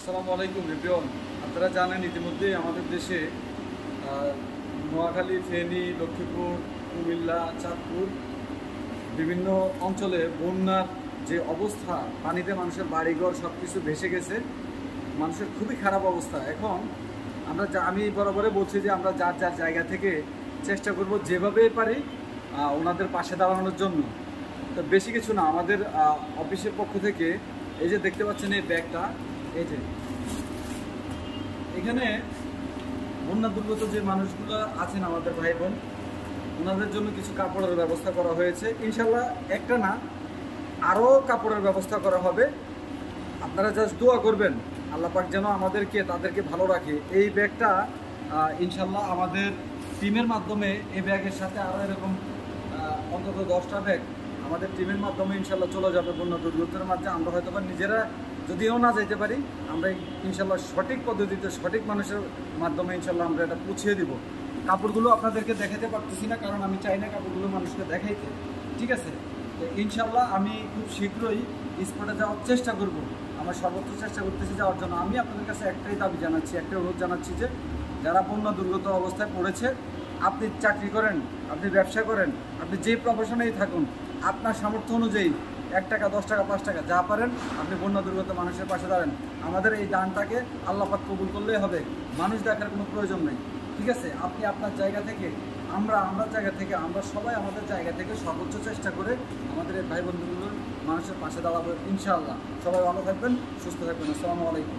আসসালামু আলাইকুম এভরিওয়ান। আপনারা জানেন ইতিমধ্যেই আমাদের দেশে নোয়াখালী, ফেনী, লক্ষ্মীপুর, কুমিল্লা, চাঁদপুর বিভিন্ন অঞ্চলে বন্যার যে অবস্থা, পানিতে মানুষের বাড়িঘর সব কিছু ভেসে গেছে। মানুষের খুবই খারাপ অবস্থা। এখন আমি বরাবরে বলছি যে আমরা যার যার জায়গা থেকে চেষ্টা করব যেভাবে পারি ওনাদের পাশে দাঁড়ানোর জন্য। তো বেশি কিছু না, আমাদের অফিসের পক্ষ থেকে এই যে দেখতে পাচ্ছেন এই ব্যাগটা, এই যে এখানে বন্যা দুর্গত যে মানুষগুলো আছেন আমাদের ভাই বোন, ওনাদের জন্য কিছু কাপড়ের ব্যবস্থা করা হয়েছে। ইনশাল্লাহ একটা না, আরও কাপড়ের ব্যবস্থা করা হবে। আপনারা জাস্ট দোয়া করবেন আল্লাহ পাক যেন তাদেরকে ভালো রাখে। এই ব্যাগটা ইনশাল্লাহ আমাদের টিমের মাধ্যমে, এই ব্যাগের সাথে আরও এরকম অন্তত 10টা ব্যাগ আমাদের টিমের মাধ্যমে ইনশাল্লাহ চলে যাবে বন্যা দুর্গতের মাধ্যমে। আমরা হয়তো বা নিজেরা যদিও না যেতে পারি, আমরা ইনশাল্লাহ সঠিক পদ্ধতিতে সঠিক মানুষের মাধ্যমে ইনশাল্লাহ আমরা এটা পৌঁছিয়ে দিব। কাপড়গুলো আপনাদেরকে দেখাতে পারতেছি না, কারণ আমি চাই না কাপড়গুলো মানুষকে দেখাইতে, ঠিক আছে? তো ইনশাল্লাহ আমি খুব শীঘ্রই স্পটে যাওয়ার চেষ্টা করব। আমার সর্বোচ্চ চেষ্টা করতেছি যাওয়ার জন্য। আমি আপনাদের কাছে একটাই দাবি জানাচ্ছি, একটাই অনুরোধ জানাচ্ছি যে যারা বন্যা দুর্গত অবস্থায় পড়েছে, আপনি চাকরি করেন, আপনি ব্যবসা করেন, আপনি যে প্রফেশনেই থাকুন, আপনার সামর্থ্য অনুযায়ী 1 টাকা, 10 টাকা, 5 টাকা যা পারেন আপনি বন্যা দুর্গত মানুষের পাশে দাঁড়ান। আমাদের এই দানটাকে আল্লাহ পাক কবুল করলেই হবে, মানুষ দেখার কোনো প্রয়োজন নেই, ঠিক আছে? আপনি আপনার জায়গা থেকে, আমরা সবাই আমাদের জায়গা থেকে সর্বোচ্চ চেষ্টা করে আমাদের এই ভাই বন্ধুগুলোর মানুষের পাশে দাঁড়াবো ইনশাআল্লাহ। সবাই ভালো থাকবেন, সুস্থ থাকবেন। আসসালামু আলাইকুম।